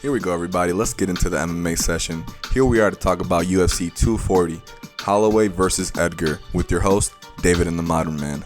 Here we go, everybody. Let's get into the MMA session. Here we are to talk about UFC 240, Holloway versus Edgar, with your host, David and the Modern Man.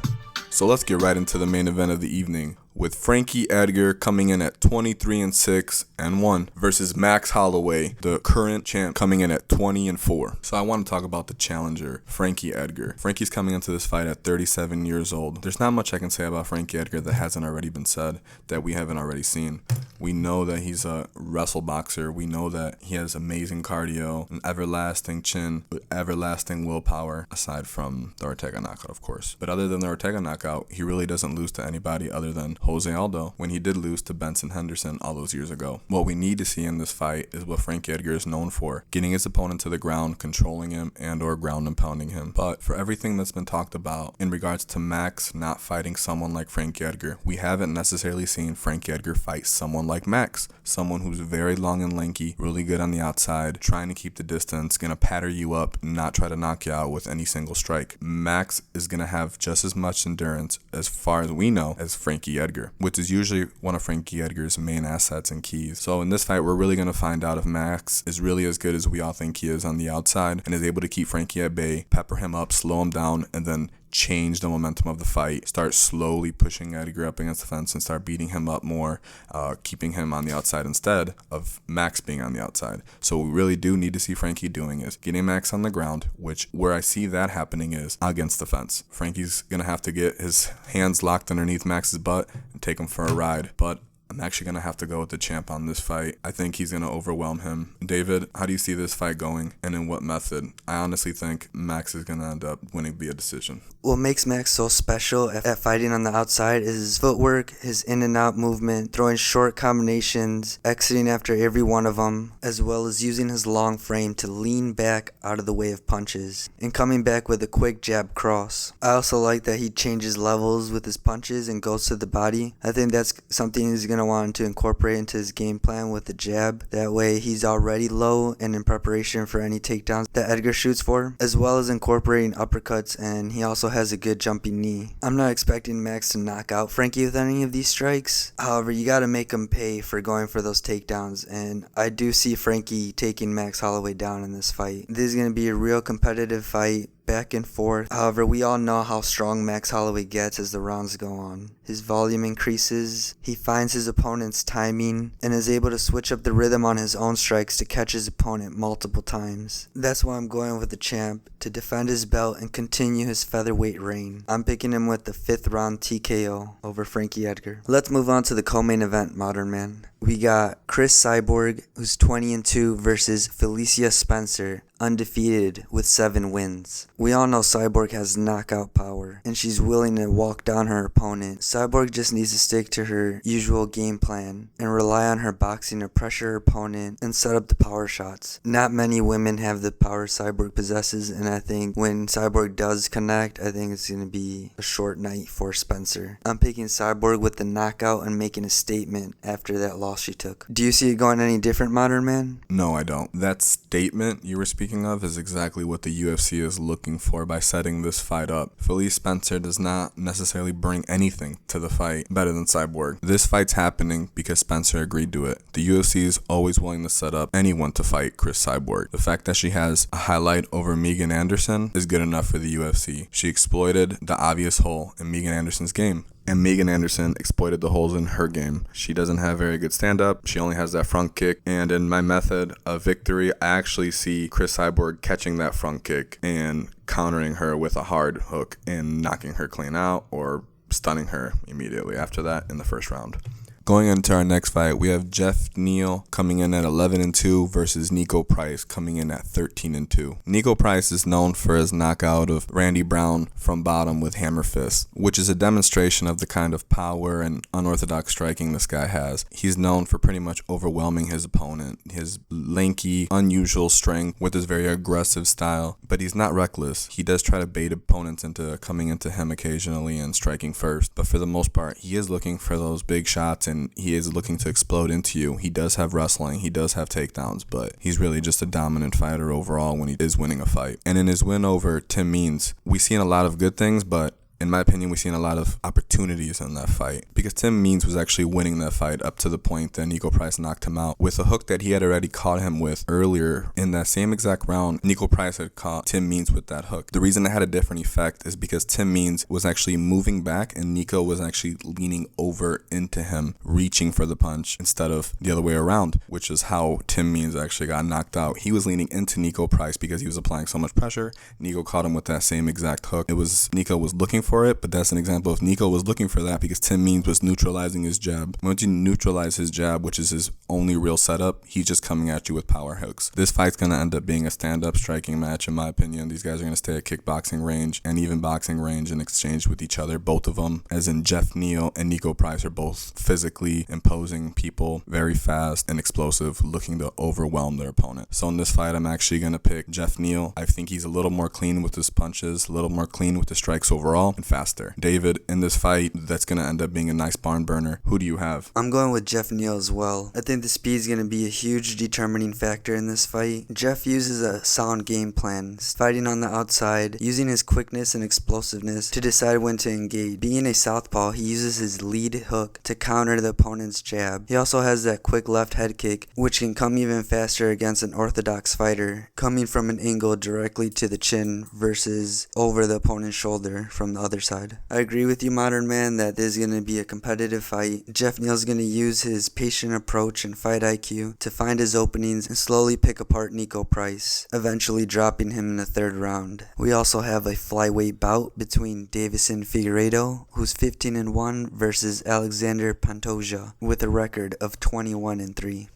So let's get right into the main event of the evening, with Frankie Edgar coming in at 23-6-1 versus Max Holloway, the current champ, coming in at 20-4. So I want to talk about the challenger, Frankie Edgar. Frankie's coming into this fight at 37 years old. There's not much I can say about Frankie Edgar that hasn't already been said, that we haven't already seen. We know that he's a wrestle boxer. We know that he has amazing cardio, an everlasting chin, everlasting willpower, aside from the Ortega knockout, of course. But other than the Ortega knockout, he really doesn't lose to anybody other than Jose Aldo, when he did lose to Benson Henderson all those years ago. What we need to see in this fight is what Frankie Edgar is known for: getting his opponent to the ground, controlling him, and or ground and pounding him. But for everything that's been talked about in regards to Max not fighting someone like Frankie Edgar, we haven't necessarily seen Frankie Edgar fight someone like Max, someone who's very long and lanky, really good on the outside, trying to keep the distance, gonna patter you up, not try to knock you out with any single strike. Max is gonna have just as much endurance, as far as we know, as Frankie Edgar, which is usually one of Frankie Edgar's main assets and keys. So in this fight, we're really gonna find out if Max is really as good as we all think he is on the outside, and is able to keep Frankie at bay, pepper him up, slow him down, and then change the momentum of the fight, start slowly pushing Edgar up against the fence and start beating him up more, keeping him on the outside instead of Max being on the outside. So what we really do need to see Frankie doing is getting Max on the ground, which where I see that happening is against the fence. Frankie's going to have to get his hands locked underneath Max's butt and take him for a ride. But I'm actually going to have to go with the champ on this fight. I think he's going to overwhelm him. David, how do you see this fight going, and in what method? I honestly think Max is going to end up winning via decision. What makes Max so special at fighting on the outside is his footwork, his in and out movement, throwing short combinations, exiting after every one of them, as well as using his long frame to lean back out of the way of punches, and coming back with a quick jab cross. I also like that he changes levels with his punches and goes to the body. I think that's something he's going to want to incorporate into his game plan with the jab. That way he's already low and in preparation for any takedowns that Edgar shoots for, as well as incorporating uppercuts, and he also has a good jumping knee. I'm not expecting Max to knock out Frankie with any of these strikes. However, you gotta make him pay for going for those takedowns, and I do see Frankie taking Max Holloway down in this fight. This is gonna be a real competitive fight, back and forth. However, we all know how strong Max Holloway gets as the rounds go on. His volume increases, he finds his opponent's timing, and is able to switch up the rhythm on his own strikes to catch his opponent multiple times. That's why I'm going with the champ, to defend his belt and continue his featherweight reign. I'm picking him with the 5th round TKO over Frankie Edgar. Let's move on to the co-main event, Modern Man. We got Cris Cyborg, who's 20-2, versus Felicia Spencer, undefeated with 7 wins. We all know Cyborg has knockout power, and she's willing to walk down her opponent. Cyborg just needs to stick to her usual game plan and rely on her boxing to pressure her opponent and set up the power shots. Not many women have the power Cyborg possesses, and I think when Cyborg does connect, I think it's going to be a short night for Spencer. I'm picking Cyborg with the knockout and making a statement after that loss she took. Do you see it going any different, Modern Man? No, I don't. That statement you were speaking of is exactly what the UFC is looking for by setting this fight up. Felicia Spencer does not necessarily bring anything to the fight better than Cyborg. This fight's happening because Spencer agreed to it. The UFC is always willing to set up anyone to fight Cris Cyborg. The fact that she has a highlight over Megan Anderson is good enough for the UFC. She exploited the obvious hole in Megan Anderson's game, and Megan Anderson exploited the holes in her game. She doesn't have very good stand-up. She only has that front kick. And in my method of victory, I actually see Cris Cyborg catching that front kick and countering her with a hard hook and knocking her clean out or stunning her immediately after that in the first round. Going into our next fight, we have Jeff Neal coming in at 11-2 versus Nico Price coming in at 13-2. Nico Price is known for his knockout of Randy Brown from bottom with hammer fist, which is a demonstration of the kind of power and unorthodox striking this guy has. He's known for pretty much overwhelming his opponent, his lanky, unusual strength with his very aggressive style, but he's not reckless. He does try to bait opponents into coming into him occasionally and striking first, but for the most part, he is looking for those big shots and he is looking to explode into you. He does have wrestling, he does have takedowns, but he's really just a dominant fighter overall when he is winning a fight. And in his win over Tim Means, we've seen a lot of good things, but In my opinion, we've seen a lot of opportunities in that fight because Tim Means was actually winning that fight up to the point that Niko Price knocked him out with a hook that he had already caught him with earlier in that same exact round. Niko Price had caught Tim Means with that hook. The reason it had a different effect is because Tim Means was actually moving back and Niko was actually leaning over into him, reaching for the punch instead of the other way around, which is how Tim Means actually got knocked out. He was leaning into Niko Price because he was applying so much pressure. Niko caught him with that same exact hook. Niko was looking for it, but that's an example of Niko was looking for that because Tim Means was neutralizing his jab. Once you neutralize his jab, which is his only real setup, he's just coming at you with power hooks. This fight's going to end up being a stand-up striking match in my opinion. These guys are going to stay at kickboxing range and even boxing range and exchange with each other. Both of them, as in Jeff Neal and Niko Price, are both physically imposing people, very fast and explosive, looking to overwhelm their opponent. So in this fight, I'm actually going to pick Jeff Neal. I think he's a little more clean with his punches, a little more clean with the strikes overall, and faster. David, in this fight, that's going to end up being a nice barn burner. Who do you have? I'm going with Jeff Neal as well. I think the speed is going to be a huge determining factor in this fight. Jeff uses a sound game plan, fighting on the outside, using his quickness and explosiveness to decide when to engage. Being a southpaw, he uses his lead hook to counter the opponent's jab. He also has that quick left head kick, which can come even faster against an orthodox fighter, coming from an angle directly to the chin versus over the opponent's shoulder from the other side. I agree with you, Modern Man, that this is going to be a competitive fight. Jeff Neal's going to use his patient approach and fight IQ to find his openings and slowly pick apart Niko Price, eventually dropping him in the third round. We also have a flyweight bout between Deiveson Figueiredo, who's 15-1, versus Alexander Pantoja with a record of 21-3.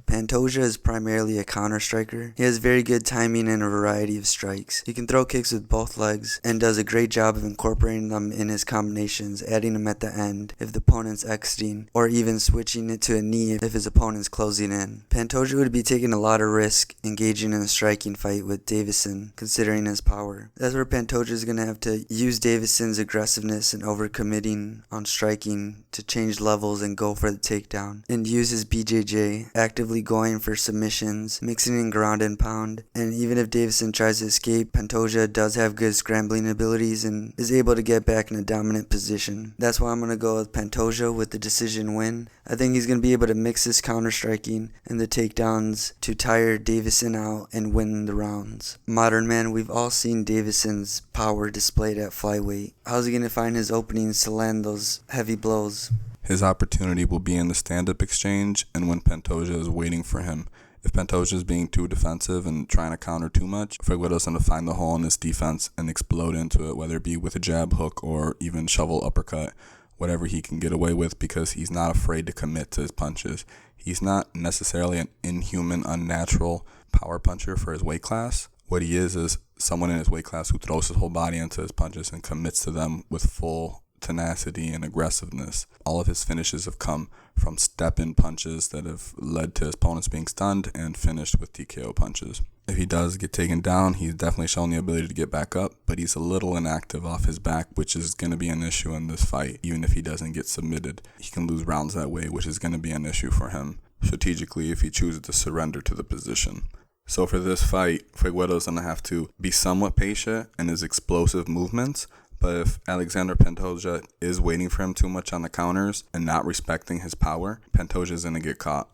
Pantoja is primarily a counter striker. He has very good timing and a variety of strikes. He can throw kicks with both legs and does a great job of incorporating them in his combinations, adding them at the end if the opponent's exiting, or even switching it to a knee if his opponent's closing in. Pantoja would be taking a lot of risk engaging in a striking fight with Deiveson, considering his power. That's where Pantoja is going to have to use Deiveson's aggressiveness and overcommitting on striking to change levels and go for the takedown, and use his BJJ, actively going for submissions, mixing in ground and pound. And even if Deiveson tries to escape, Pantoja does have good scrambling abilities and is able to get back in a dominant position. That's why I'm going to go with Pantoja with the decision win. I think he's going to be able to mix his counter striking and the takedowns to tire Deiveson out and win the rounds. Modern Man, we've all seen Deiveson's power displayed at flyweight. How's he going to find his openings to land those heavy blows? His opportunity will be in the stand-up exchange and when Pantoja is waiting for him. If Pantoja is being too defensive and trying to counter too much, Figueiredo's going to find the hole in his defense and explode into it, whether it be with a jab, hook, or even shovel uppercut, whatever he can get away with, because he's not afraid to commit to his punches. He's not necessarily an inhuman, unnatural power puncher for his weight class. What he is someone in his weight class who throws his whole body into his punches and commits to them with full tenacity and aggressiveness. All of his finishes have come from step-in punches that have led to his opponents being stunned and finished with TKO punches. If he does get taken down, he's definitely shown the ability to get back up, but he's a little inactive off his back, which is going to be an issue in this fight. Even if he doesn't get submitted, he can lose rounds that way, which is going to be an issue for him strategically if he chooses to surrender to the position. So for this fight, Figueiredo's going to have to be somewhat patient in his explosive movements, but if Alexander Pantoja is waiting for him too much on the counters and not respecting his power, Pantoja is going to get caught.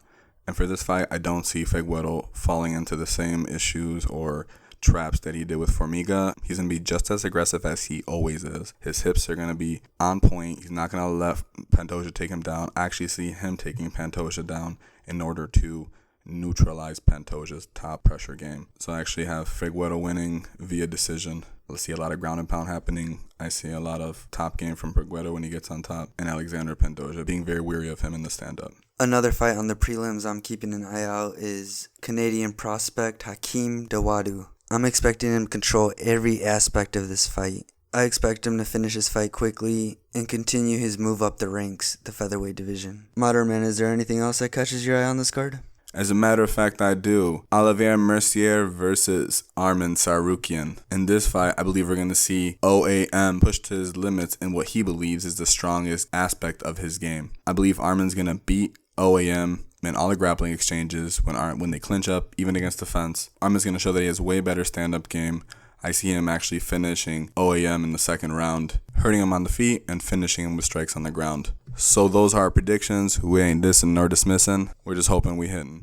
And for this fight, I don't see Figueiredo falling into the same issues or traps that he did with Formiga. He's going to be just as aggressive as he always is. His hips are going to be on point. He's not going to let Pantoja take him down. I actually see him taking Pantoja down in order to neutralize Pantoja's top pressure game. So I actually have Figueiredo winning via decision. I see a lot of ground and pound happening. I see a lot of top game from Figueiredo when he gets on top, and Alexander Pantoja being very weary of him in the stand-up. Another fight on the prelims I'm keeping an eye out is Canadian prospect Hakeem Dawodu. I'm expecting him to control every aspect of this fight. I expect him to finish his fight quickly and continue his move up the ranks, the featherweight division. Modern Man, is there anything else that catches your eye on this card? As a matter of fact, I do. Aubin-mercier versus Arman Tsarukyan. In this fight, I believe we're going to see OAM push to his limits in what he believes is the strongest aspect of his game. I believe Arman's going to beat OAM in all the grappling exchanges when they clinch up, even against the fence. Arman's going to show that he has way better stand-up game. I see him actually finishing OAM in the second round, hurting him on the feet and finishing him with strikes on the ground. So those are our predictions. We ain't dissing nor dismissing. We're just hoping we hitting.